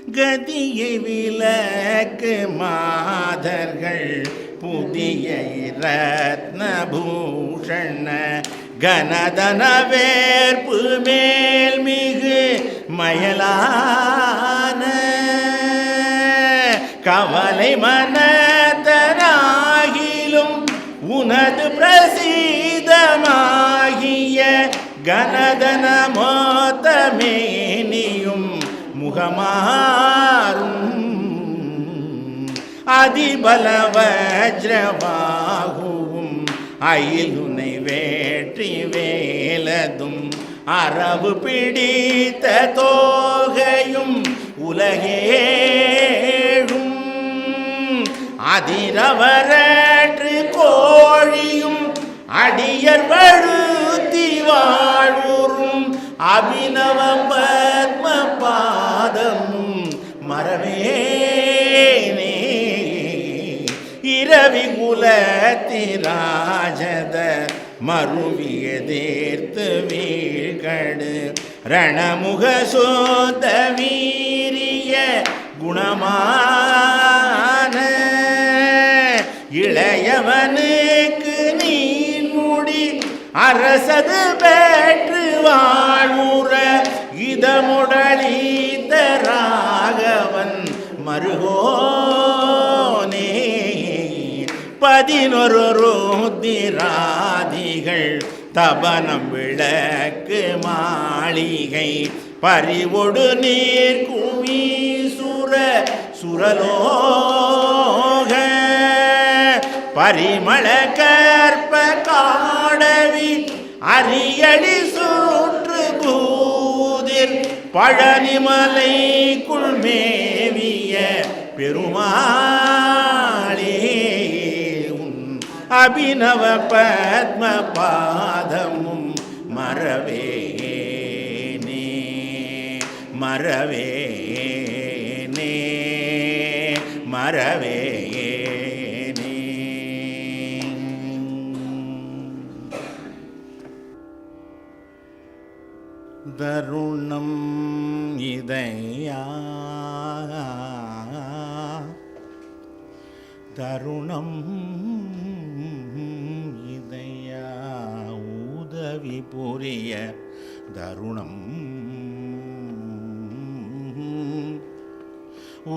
கதியை விலக்கு மாதர்கள் புதிய ரத்னபூஷண கனதன வேற்பு மேல் மிகு மயலான கவலை மனதராகிலும் உனது பிரசீதமாகிய கனதன மோத்தமேனியும் முகமாறும் அதிபல வஜ்ரபாகுவும் அயிலுனை வேற்றி வேலதும் அரபு பிடித்த தோகையும் உலகேழும் அதிரவரற்று கோழியும் அடியர் வழுத்தி வாழ்வுறும் அபிநவ பத்ம பாதமும் மரவேனே இரவி குலத்திராஜத மருவிய தேர்த்து வீழ்கடு ரணமுக சோத வீரிய குணமான இளையவனுக்கு நீன்முடி அரசது பெற்று வாழ்வுற இதமுடலீத ராகவன் மருகோனே 11 ருத்திராதிகள் தபனம் விளக்கு மாளிகை பறிவொடு நீர் குமி சுர சுரலோக பரிமள கற்ப காடவி அரியடி சூற்று பூதிர் பழனிமலை குள்மேவிய பெருமாளே அபிநவ பத்ம பாதமும் மரவேனே மரவேனே மரவேனே. தருணம் இதையா தருணம் இதையா உதவி புரிய தருணம்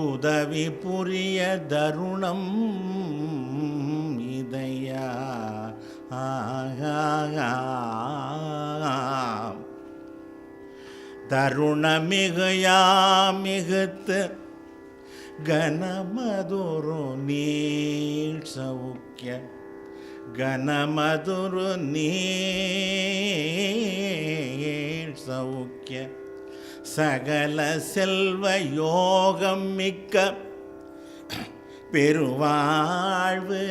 உதவி புரிய தருணம் இதையா தருணமிகுயா மிகுத்து கனமதுரு நீள் சௌக்கிய கனமதுரு நீள் சௌக்கிய சகல செல்வ யோகம் மிக்க பெருவாழ்வு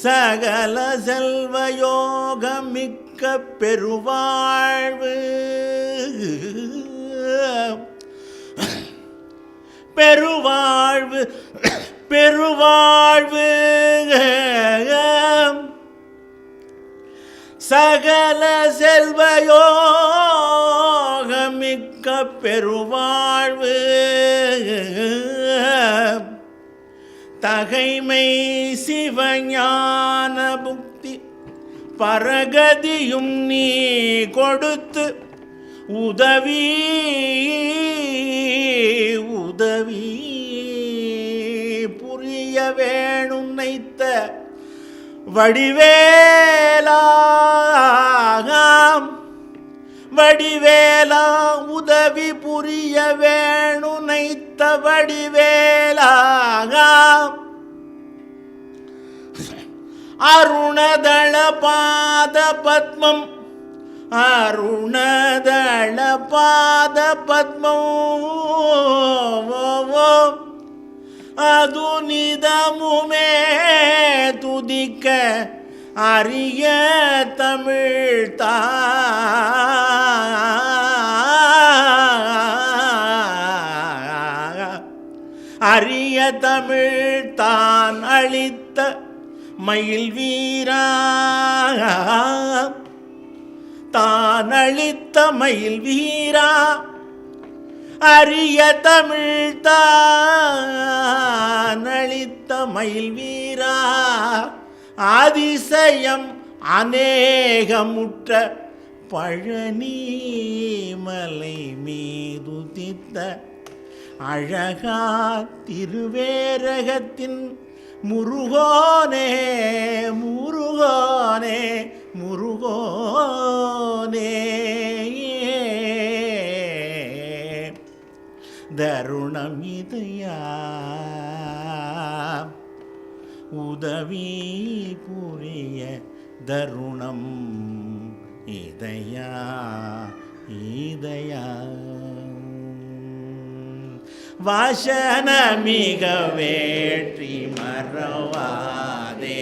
சகல செல்வ யோகம் மிக்க பெருவாழ்வு பெருவாழ்வு பெருவாழ்வு சகல செல்வ யோகம் மிக்க பெருவாழ்வு தகைமை சிவஞான புக்தி பரகதியும் நீ கொடுத்து உதவி உதவி புரிய வேணுனைத்த வடிவேலா வடிவேலா உதவி புரிய வேணுனைத்த வடிவேலா அருணதள பாத பத்மம் அருணதள பாத பத்மம் அது நிதமுமே துதிக்க அரிய தமிழ் அரிய தமிழ் தான் அளித்த மயில் வீரா தான் அளித்த மயில் வீரா அரிய தமிழ் தான் அளித்த மயில் வீரா அதிசயம் அநேகமுற்ற பழனி மலை மீதுதித்த அழகா திருவேரகத்தின் முருகோனே முருகோனே முருகோனே தருணம் இதையா உதவி புரிய தருணம் இதயா இதயா வாசனமிக வேற்றி மறவாதே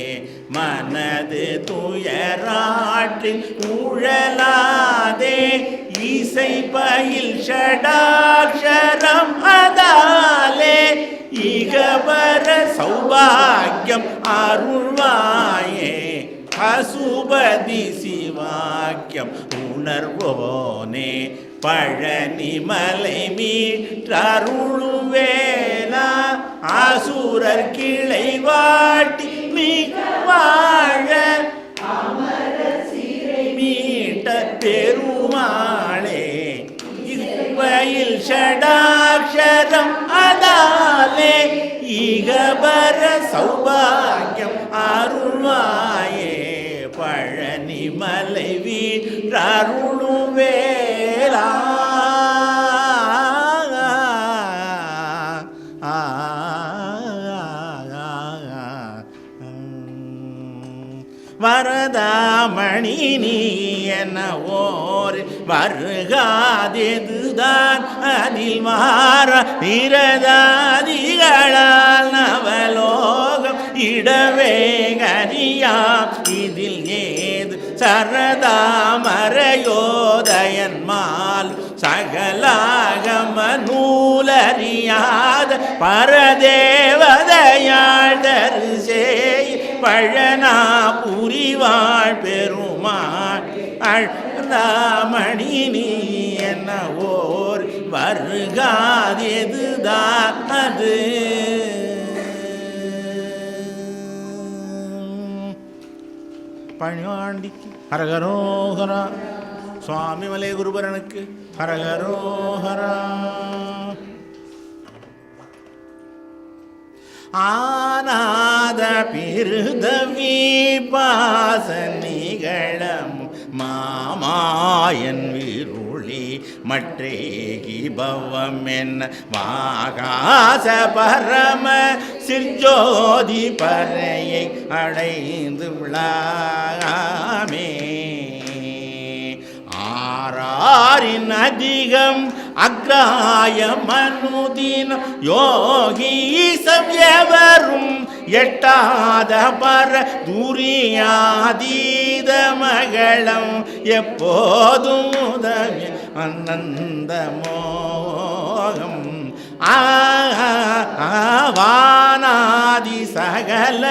மனது துயராற்றி உழலாதே இசை பயில் ஷடாக்ஷரம் அதாலே இகபர சௌபாகியம் அருள்வாயே அசுபதி சிவாக்கியம் உணர்வோனே பழனி மலை மீற்றருளும் வேளா அசுரர் கிளை வாட்டி நீ வாழ மீட்ட பெருமாளே இவையில் ஷடாக்ஷரம் அதாலே இகபர சௌபாகியம் அருள்வாயே பழனி மலை வீற்றருளும் வேளா வரதாமணி நீ என ஓர் வருகாதெதுதான் அதில் மாற நிரதாதிகளால் நவலோகம் இடவேகனியாம் இதில் ஏது சரதாமரையோதயன்மால் சகலாகம நூலறியாத பரதேவதையாள் தரிசேய் பழனா புரிவாள் பெருமாள் அழாமணி நீ என்ன ஓர் வருகாதெதுதான் அது பழாண்டிக்கு ஹரஹரோஹரா சுவாமி மலை குருபரனுக்கு ஹரஹரோஹரா ஆனாத பிருதவி பாசனிகளம் மாமாயன் விருளி மற்றேகி பவம் என்ன வாகாச பரம சிற்ஜோதி பறையை அடைந்து விழாமே ஆராரின் அதிகம் அக்ராய மனுதின யோகி சவ்யவரும் எட்டாத பர துரியாதீத மகளம் எப்போதும் உதவி அனந்த மோகம் ஆவானாதி சகல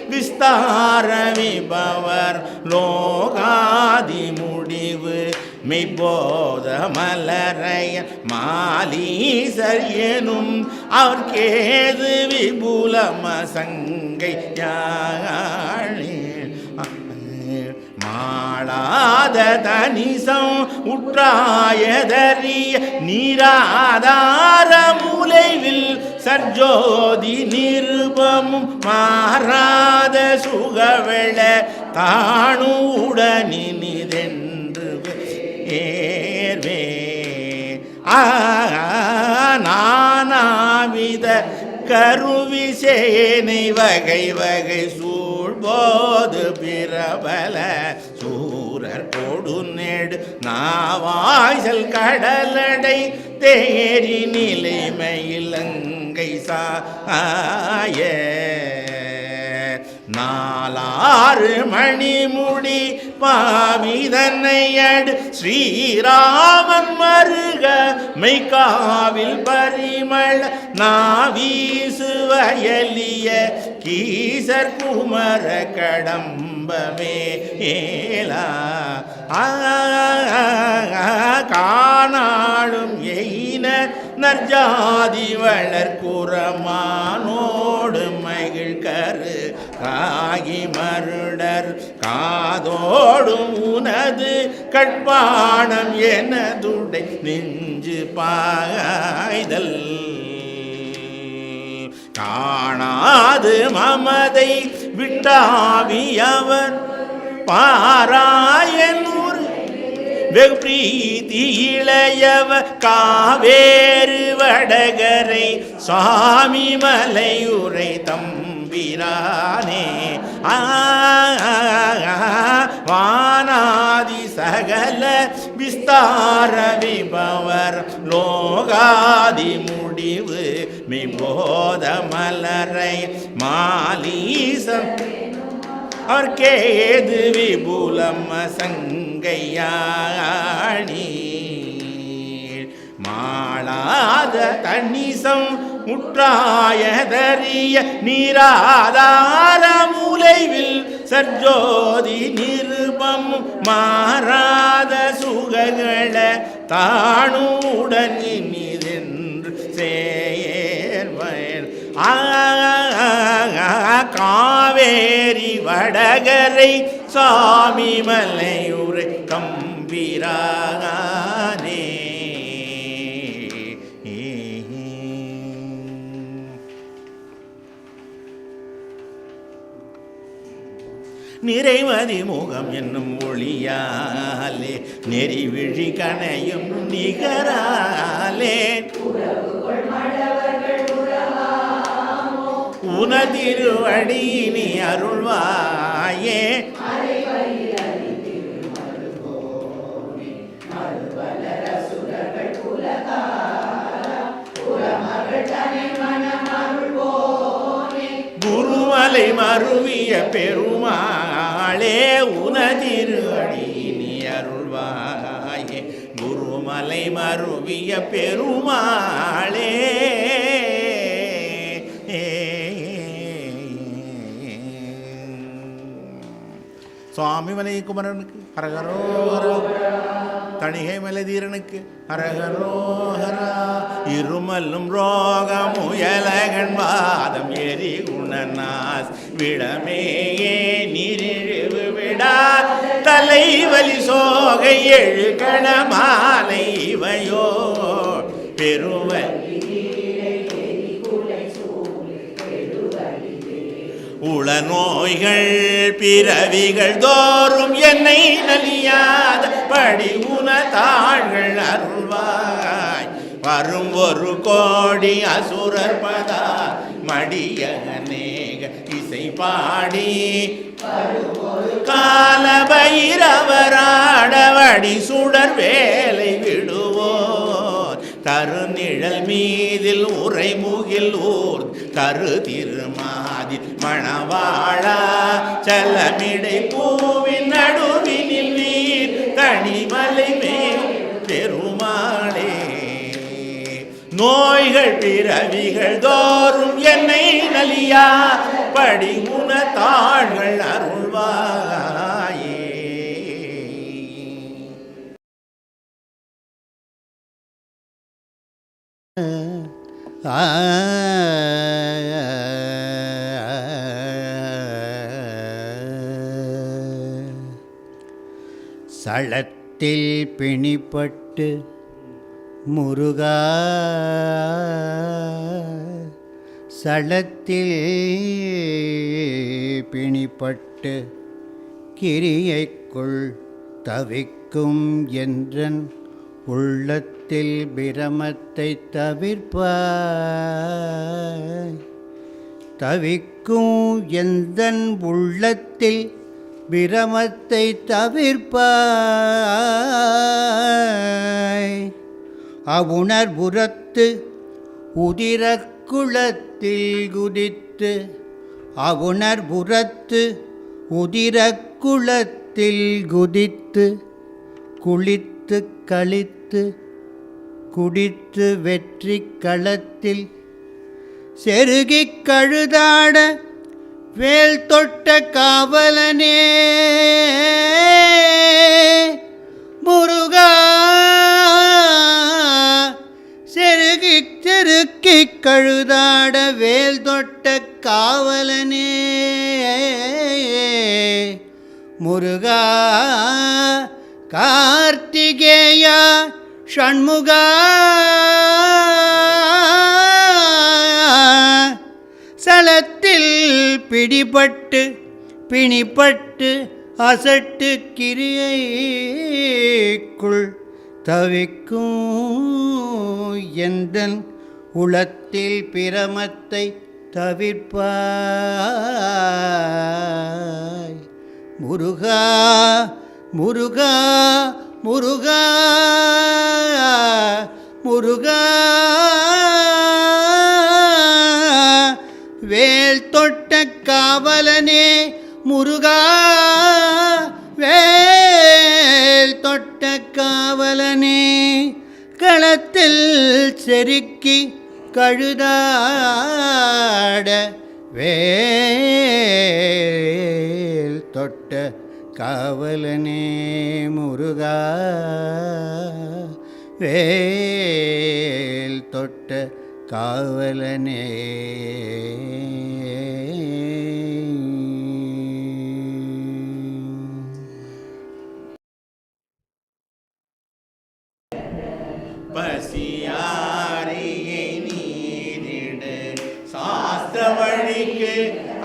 விஸ்தார விபவர் லோகாதி முடிவு மெய்போத மலரைய மாலீசர் எனும் அவர்கேது விபுலம சங்கை மாளாத தனிசம் உற்றாயதறிய நீராதார மூலைவில் சர்ஜோதி நிருபமும் மாறாத சுகவெள தாணுடனிதென்று ஏர்வே நானாவித கருவிசேனை வகை வகை சூழ்போது பிரபல சூரர் கொடு நெடு நாவாய்சல் கடலடை தேரி நிலைமையிலங்கை சாய நாலாறு மணிமுடி பாவிதன்னையடு ஸ்ரீராமன் மருக மெய்காவில் பரிமள நாவீசு வயலிய கீசர் குமர கடம்பமே ஏலா காணாளும் எயினர் நற்ஜாதி வளர்குறமானோடு மகிழ் கரு காகி மருடர் காதோடும் உனது கட்பாணம் எனதுடை நெஞ்சு பாய்தல் காணாது மமதை விட்டாவியவர் பாராயனூர் வெகு பிரீதி இளையவ காவேறு வடகரை சுவாமி மலையுரை தம்பிரானே வானாதி சகல விஸ்தார விபவர் லோகாதி முடிவு மிபோத மலரை மாலீசம் அவர் கேது விபுலம் சங்கையாணி மாளாத தன்னிசம் முற்றாயதறிய நீராதார மூலைவில் சர்ஜோதி நிருபம் மாறாத சுகங்கள தானுடன் இனிதென்று சேர்வன் காவேரி வடகரை சாமி மலையுரை கம்பிரானே நிறைமதி முகம் என்னும் ஒளியாலே நெறிவிழி கணையும் நிகராலே உனதிருவடி நீ அருள்வாயே குருமலை மருவிய பெருமாளே உனதிருவடி நீ அருள்வாயே குருமலை மருவிய பெருமாளே சுவாமி மலை குமரனுக்கு ஹரஹரோஹரா தணிகை மலைதீரனுக்கு ஹரஹரோஹரா இருமல்லும் ரோகமுயலகன் வாதம் எரி குணநாஸ் விடமேயே நீரிழிவு விடா தலைவலி சோகை எழு கணமாலை இவையோ பெருவல் உள நோய்கள் பிறவிகள் தோறும் என்னை நலியாத படி உனதாள்கள் அருள்வாய் வரும் ஒரு கோடி அசுரர் பதா மடிய அநேக இசை பாடி கால பைரவராடவடி சுடர் வேலை விடுவோர் தருநிழல் மீதில் உரை முகில் ஊர் கரு திருமாதி மணவாழா செல்லமிடை பூவின் நடுவினில் நீர் தனிமலை மேல் பெருமாளே நோய்கள் பிறவிகள் தோறும் என்னை நலியா படி உனதாள்கள் அருள்வாயே சளத்தில் பிணிப்பட்டு முருகா சளத்தில் பிணிப்பட்டு கிரியைக்குள் தவிக்கும் என்றன் உள்ளத்தில் பிரமத்தை தவிர்ப்பாய் தவிக்கும் எந்தன் உள்ளத்தில் பிரமத்தை தவிர்ப்பாய் அவுணர்புறத்து உதிரக்குளத்தில் குதித்து அவுணர் புறத்து உதிர குளத்தில் குதித்து குளித்து களித்து குடித்து வெற்றி களத்தில் செருகிக் கழுதாட வேல் தொட்ட காவலனே முருகா செருக்கிக் கழுதாட வேல் தொட்ட காவலனே முருகா கார்த்திகேயா ஷண்முகா சலத்தில் பிணிப்பட்டு அசட்டு கிரியைக்குள் தவிக்கும் எந்தன் உளத்தில் பிரமத்தை தவிர்ப்பாய் முருகா முருகா முருகா முருகா வேல் தொட்ட காவலனே முருகா வேல் தொட்ட காவலனே களத்தில் செருக்கி கழுதாட வேல் தொட்ட காவலனே முருகா வேல் தொட்ட காவலனே பசியாரியை நீரிடு சாஸ்திர வழிக்கு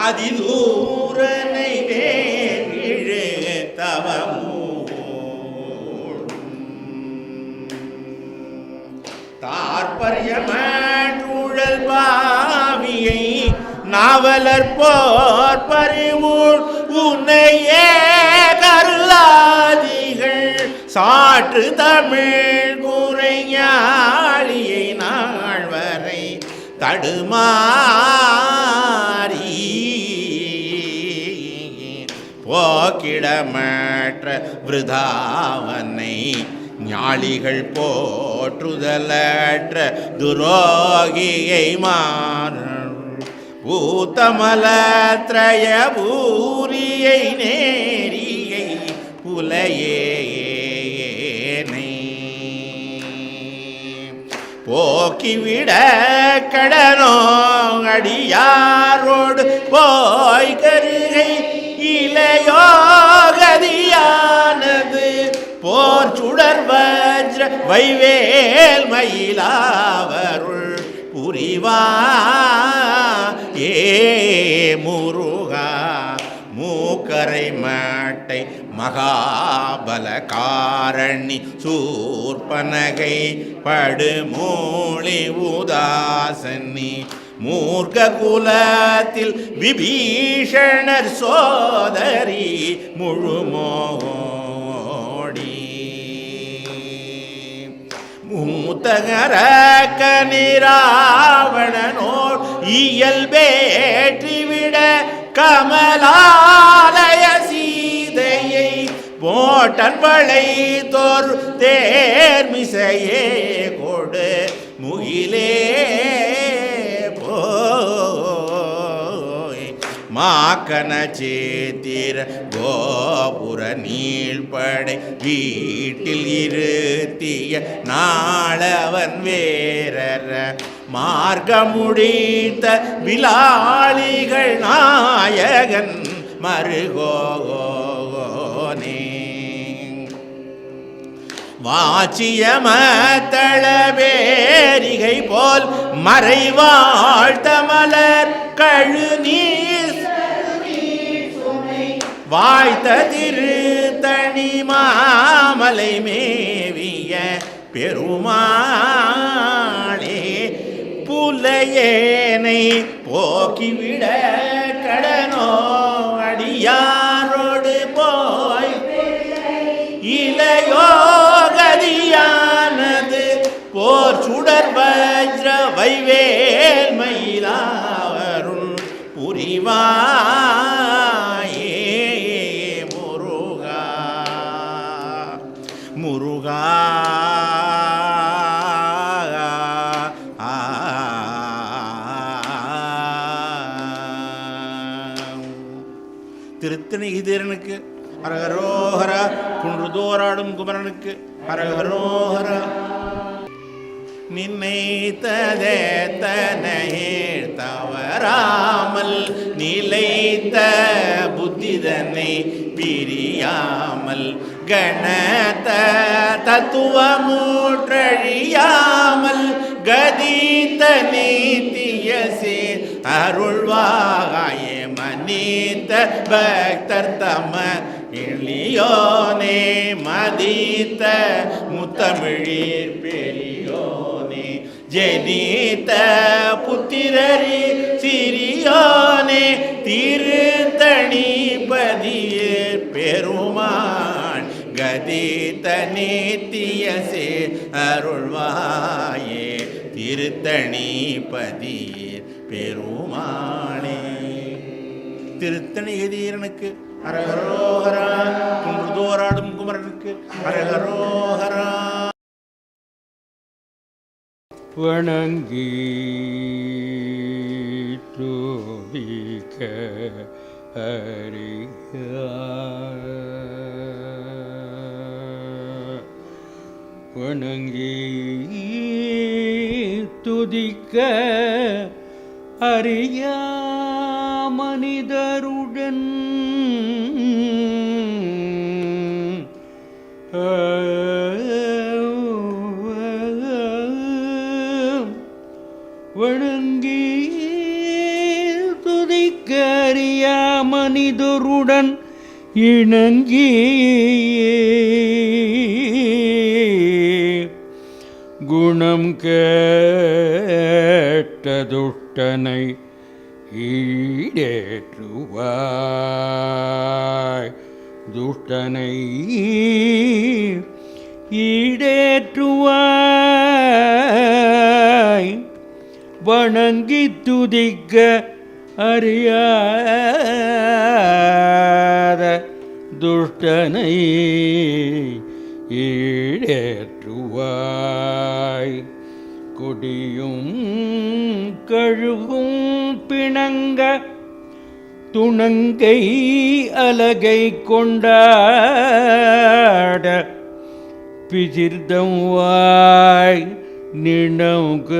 அதிதூரனை வேறு தாற்பயமூழல் பாவியை நாவலர் போர் பறிவுள் உன்னையே கருளாதிகள் சாற்று தமிழ் குறைஞாளியை நாள் வரை தடுமாறி போக்கிடமற்ற விருதாவனை ஞாளிகள் போற்றுதலற்ற துரோகியை மாறும் பூத்தமலத்ரய பூரியை நேரியை புலையேனை போக்கிவிட கடனோ அடியாரோடு போய் கருகை இளையோகதியானது போர் சுடர் வஜ்ர வைவேல் மயிலாவருள் புரிவா ஏ முருகா மூக்கரை மாட்டை மகாபல காரணி சூர்பனகை படுமூளி உதாசனி மூர்க்க குலத்தில் விபீஷணர் சோதரி முழுமோடி மூத்தகர கனிராவணனோர் இயல்பேற்றிவிட கமலாலய சீதையை போட்டன் வளை தோர் தேர்மிசையே கொடு முகிலே போய் மாக்கன சேத்திர கோபுர நீழ்படை வீட்டில் இருத்திய நாளவன் வேரற மார்க்க முடித்த விலாளிகள் நாயகன் மருகோனே வாச்சியமத்தளவேரிகை போல் மறைவாழ்த்த மலர் கழுநீர் வாய்த்த திருத்தணி மாமலை மேவிய பெருமாளே புலையேனை போக்கிவிட கடனோ அடியாரோடு போய் இளையோகதியானது போர் சுடர் வஜ்ர வைவேல் மயிலாவருள் புரிவா திருத்தணிகிதீரனுக்கு ஹரஹரோஹரா. குன்றுதோராடும் குமரனுக்கு ஹரஹரோஹரா. நினைத்ததே தனையே தவறாமல் நிலைத்த புத்திதனை பிரியாமல் கணத தத்துவமூற்றழியாமல் கதித்த நீத்தியசே அருள்வாயே மனித பக்தர் தம இளியோனே மதித்த முத்தமிழீர் பெரியோனே ஜெனித்த புத்திரரி சிறியோனே திருத்தணிபதியேர் பெருமான் கதித்த நித்தியசே அருள்வாயே திருத்தணிபதியேர் பெருமானே. திருத்தணிகதீரனுக்கு ஹரஹரோஹரா. குன்றுதோராடும் குமரனுக்கு ஹரஹரோஹரா. வணங்கி துதிக்க அறியா வணங்கி துதிக்க அறியா மனிதருடன் வணங்கி துதிக்கறிய மனிதருடன் இணங்கி குணம் கேட்ட துஷ்டனை ஈடேற்றுவாய். துஷ்டனை ஈடேற்றுவாய். வணங்கி துதிக்க அறியாத துஷ்டனை ஈடேற்றுவாய். கொடியும் கழுகும் பிணங்க துணங்கை அலகை கொண்டாட பிசிர்தம் வாய் நினவுக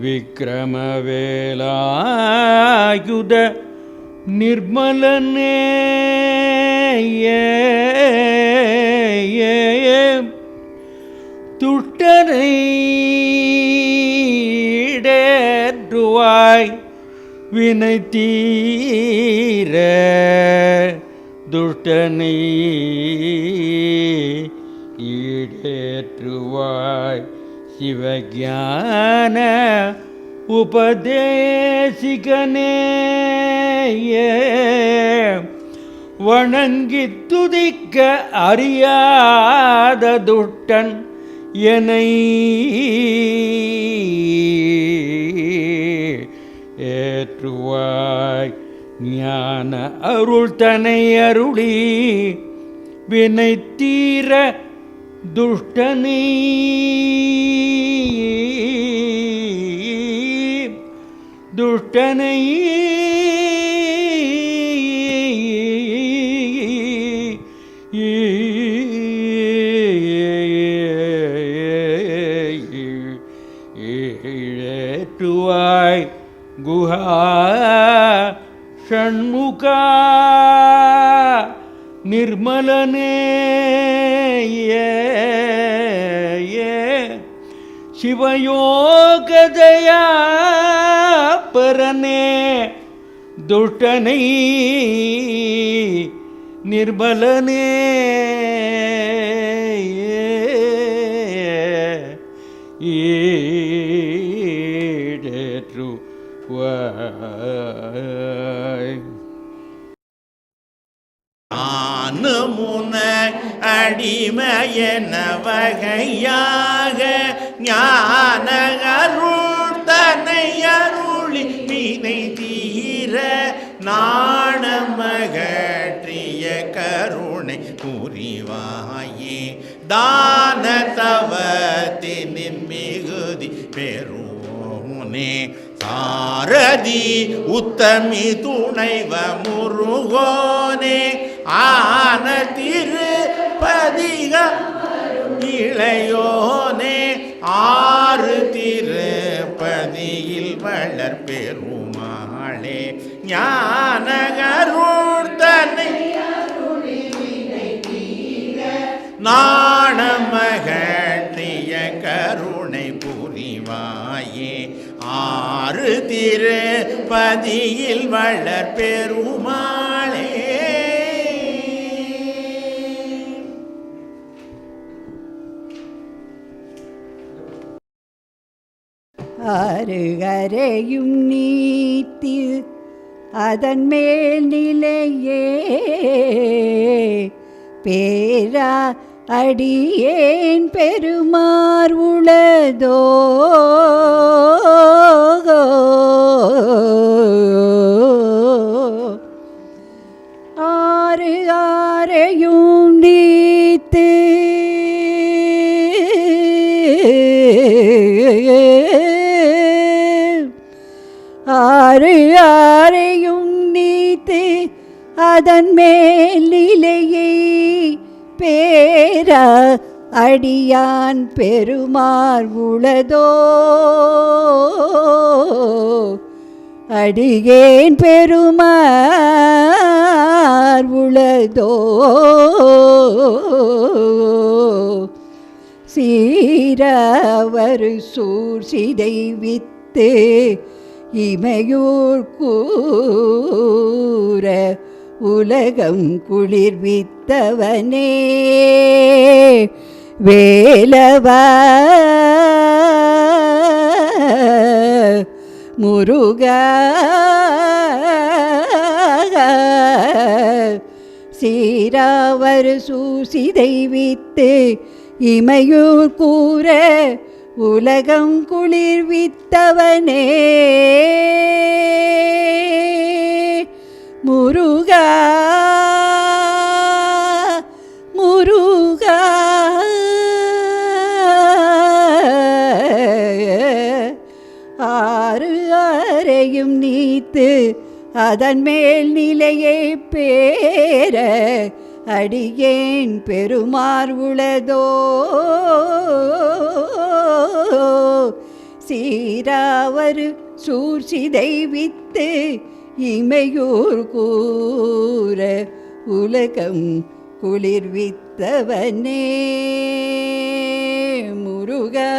விக்ரமவேலாயுத நிர்மலனே துஷ்டனை ஈடேற்றுவாய். வினை தீர துஷ்டனை ஈடேற்றுவாய். சிவஞான உபதேசிகனே வணங்கி துதிக்க அறியாத துஷ்டன் என்னை ஏற்றுவாய். ஞான அருள் தனை அருளி வினை தீர துஷ்டனை துஷ்டனை ஏற்றுவாய். குஹா ஷண்முகா நிர்மலனே சிவயோகதயா பரனே துஷ்டனை நிர்மலனே ஈடேற்றுவாய். ஆனுமுன அடிமையன வகையாக ஞான அருள் தனை அருளி வினை தீர நாணமகற்றிய கருணை புரிவாயே தான தவத்தினின் மிகுதி பெறுவோனே சாரதி உத்தமி துணைவ முருகோனே ஆன திருப்பதிக இளையோனே ஆறு திருப்பதியில் வளர் பெருமாளே ஞானகருத்தனை நாணமகட்டிய கருணை புரிவாயே ஆறு திருப்பதியில் வளர் பெருமாளே. ஆறு அறையும் நீத்தி அதன் மேல் நிலையே பேரா அடியேன் பெருமார் உளதோ ஆறு ஆறையும் நீத்து ஆறு ஆறையும் நீத்து அதன் மேல் நிலையை பேரா அடியான் பெருமார் உளதோ அடியேன் பெருமார் உளதோ சீரவர் சூர் சிதை வித்து இமையூர் கூற உலகம் குளிர்வித்தவனே வேலவா முருகா சீராவர் சூசிதை வித்து இமையூர் கூற உலகம் குளிர்வித்தவனே முருகா முருகா ஆறு ஆறையும் நீத்து அதன் மேல் நிலையை பேர அடியேன் பெருமார் உளதோ சீராவர் சூர்சிதை வித்து இமையூர் கூற உலகம் குளிர்வித்தவனே முருகா